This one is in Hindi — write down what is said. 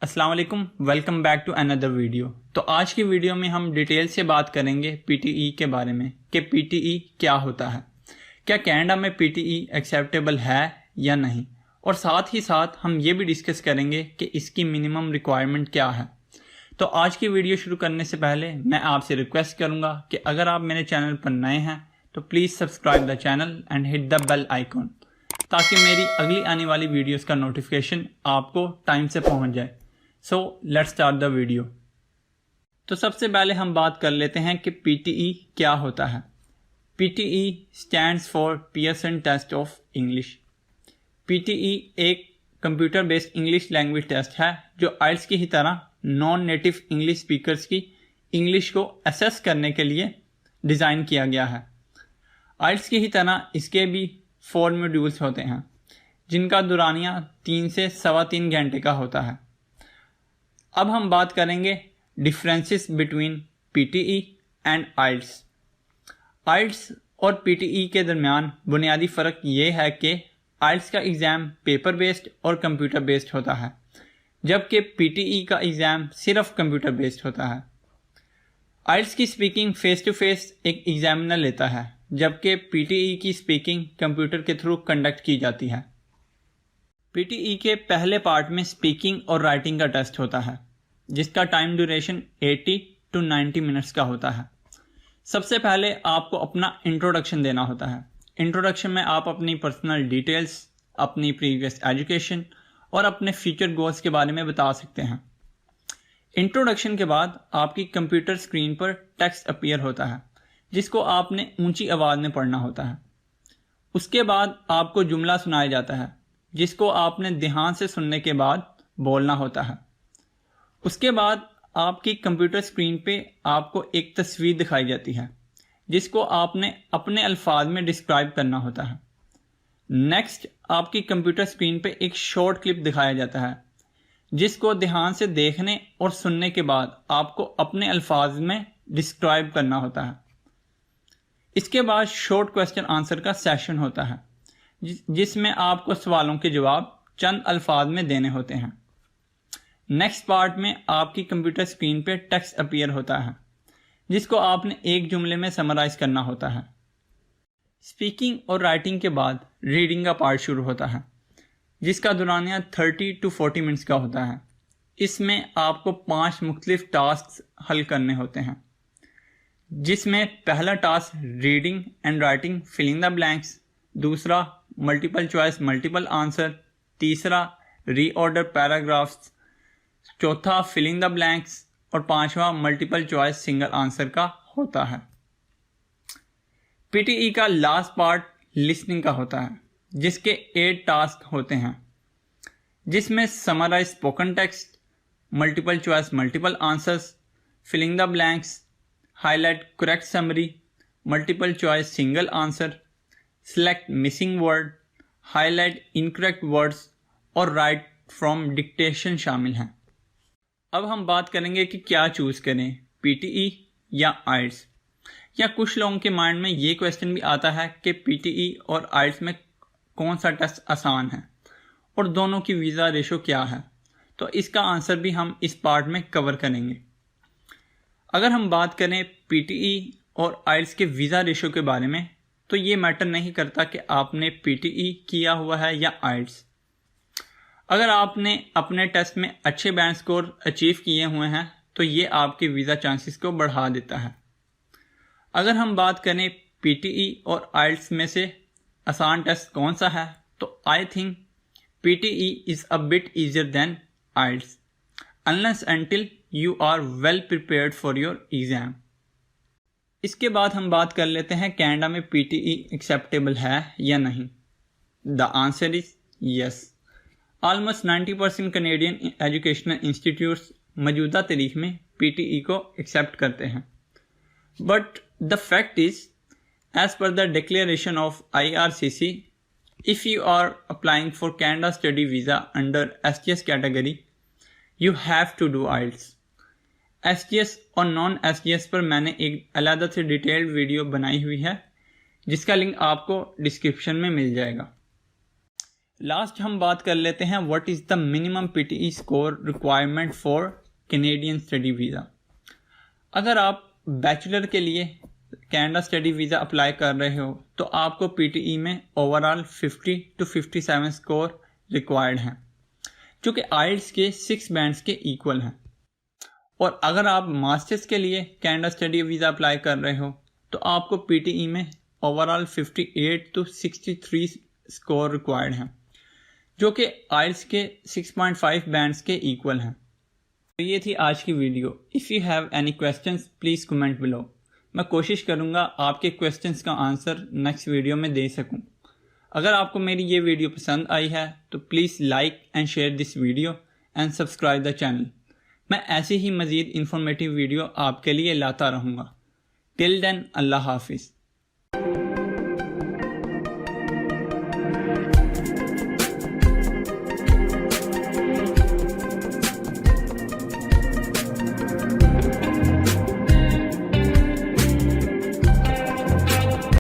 अस्सलाम वालेकुम, welcome back to another video. तो आज की वीडियो में हम डिटेल से बात करेंगे पीटीई के बारे में कि पीटीई क्या होता है, क्या कनाडा में पीटीई एक्सेप्टेबल है या नहीं, और साथ ही साथ हम ये भी डिस्कस करेंगे कि इसकी मिनिमम रिक्वायरमेंट क्या है। तो आज की वीडियो शुरू करने से पहले मैं आपसे रिक्वेस्ट करूँगा कि अगर आप मेरे चैनल पर नए हैं तो please subscribe the channel and hit the bell icon, ताकि मेरी अगली आने वाली वीडियोस का नोटिफिकेशन आपको टाइम से पहुंच जाए। So let's start the video. तो सबसे पहले हम बात कर लेते हैं कि पीटीई क्या होता है। PTE stands for Pearson Test of English. PTE एक computer based English language test है जो आइल्स की ही तरह नॉन नेटिव इंग्लिश स्पीकर्स की इंग्लिश को असेस करने के लिए डिज़ाइन किया गया है। आइल्स की ही तरह इसके भी 4 मॉड्यूल्स होते हैं जिनका दुरानिया 3 से 3.25 घंटे का होता है। अब हम बात करेंगे डिफरेंसेस बिटवीन पीटीई एंड आइल्स। आइल्स और पीटीई के दरमियान बुनियादी फ़र्क ये है कि आइल्स का एग्ज़ाम पेपर बेस्ड और कंप्यूटर बेस्ड होता है, जबकि पीटीई का एग्ज़ाम सिर्फ कंप्यूटर बेस्ड होता है। आइल्स की स्पीकिंग फ़ेस टू फेस एक एग्जामिनर लेता है, जबकि पीटीई की स्पीकिंग कंप्यूटर के थ्रू कंडक्ट की जाती है। पीटीई के पहले पार्ट में स्पीकिंग और राइटिंग का टेस्ट होता है, जिसका टाइम ड्यूरेशन 80 to 90 मिनट्स का होता है। सबसे पहले आपको अपना इंट्रोडक्शन देना होता है। इंट्रोडक्शन में आप अपनी पर्सनल डिटेल्स, अपनी प्रीवियस एजुकेशन और अपने फ्यूचर गोल्स के बारे में बता सकते हैं। इंट्रोडक्शन के बाद आपकी कंप्यूटर स्क्रीन पर टेक्स्ट अपीयर होता है, जिसको आपने ऊंची आवाज़ में पढ़ना होता है। उसके बाद आपको जुमला सुनाया जाता है, जिसको आपने ध्यान से सुनने के बाद बोलना होता है। उसके बाद आपकी कंप्यूटर स्क्रीन पे आपको एक तस्वीर दिखाई जाती है, जिसको आपने अपने अल्फाज में डिस्क्राइब करना होता है। नेक्स्ट आपकी कंप्यूटर स्क्रीन पे एक शॉर्ट क्लिप दिखाया जाता है, जिसको ध्यान से देखने और सुनने के बाद आपको अपने अल्फाज में डिस्क्राइब करना होता है। इसके बाद शॉर्ट क्वेश्चन आंसर का सेशन होता है, जिसमें आपको सवालों के जवाब चंद अल्फाज में देने होते हैं। नेक्स्ट पार्ट में आपकी कंप्यूटर स्क्रीन पे टेक्स्ट अपीयर होता है, जिसको आपने एक जुमले में समराइज करना होता है। स्पीकिंग और राइटिंग के बाद रीडिंग का पार्ट शुरू होता है, जिसका दुरानिया 30 to 40 मिनट्स का होता है। इसमें आपको 5 मुख्तलिफ टास्क हल करने होते हैं, जिसमें पहला task reading and writing filling the blanks, दूसरा मल्टीपल चॉइस मल्टीपल आंसर, तीसरा रीऑर्डर पैराग्राफ्स, चौथा फिलिंग द ब्लैंक्स और पांचवा मल्टीपल चॉइस सिंगल आंसर का होता है। पीटीई का लास्ट पार्ट लिसनिंग का होता है, जिसके 8 टास्क होते हैं, जिसमें summarise spoken text, multiple choice multiple answers, filling the blanks, highlight correct summary, multiple choice single answer, select missing word, highlight incorrect words और राइट फ्रॉम डिक्टेशन शामिल हैं। अब हम बात करेंगे कि क्या चूज़ करें, पीटीई या आइल्स। या कुछ लोगों के माइंड में ये क्वेश्चन भी आता है कि पीटीई और आइल्स में कौन सा टेस्ट आसान है और दोनों की वीज़ा रेशो क्या है। तो इसका आंसर भी हम इस पार्ट में कवर करेंगे। अगर हम बात करें पीटीई और आइल्स के वीज़ा रेशो के बारे में, तो ये मैटर नहीं करता कि आपने पीटीई किया हुआ है या आइल्स। अगर आपने अपने टेस्ट में अच्छे बैंड स्कोर अचीव किए हुए हैं तो ये आपके वीज़ा चांसेस को बढ़ा देता है। अगर हम बात करें पीटीई और आइल्स में से आसान टेस्ट कौन सा है, तो I think PTE is a bit easier than IELTS unless until you are well prepared for your exam. इसके बाद हम बात कर लेते हैं कनाडा में पीटीई एक्सेप्टेबल है या नहीं। The answer is yes. Almost 90% Canadian educational institutes मौजूदा तारीख में पीटीई को एक्सेप्ट करते हैं। But the fact is, as per the declaration of IRCC, if you are applying for Canada study visa under STS category, you have to do IELTS. STS और नॉन STS पर मैंने एक अलग से डिटेल्ड वीडियो बनाई हुई है, जिसका लिंक आपको डिस्क्रिप्शन में मिल जाएगा। लास्ट हम बात कर लेते हैं what is the minimum PTE score requirement for Canadian study visa. अगर आप बैचलर के लिए कनाडा स्टडी वीज़ा अप्लाई कर रहे हो तो आपको पीटीई में ओवरऑल 50 to 57 स्कोर रिक्वायर्ड हैं, जो कि आइल्स के 6 बैंड्स के इक्वल हैं। और अगर आप मास्टर्स के लिए कनाडा स्टडी वीज़ा अप्लाई कर रहे हो तो आपको पीटीई में ओवरऑल 58 to 63 स्कोर रिक्वायर्ड हैं, जो कि आइल्स के 6.5 बैंड्स के इक्वल हैं। तो ये थी आज की video. If you have any questions please comment below. मैं कोशिश करूँगा आपके क्वेश्चंस का आंसर नेक्स्ट वीडियो में दे सकूँ। अगर आपको मेरी ये वीडियो पसंद आई है तो please like and share this video and subscribe the channel. मैं ऐसी ही मज़ीद इंफॉर्मेटिव वीडियो आपके लिए लाता रहूँगा। टिल देन अल्लाह हाफिज़।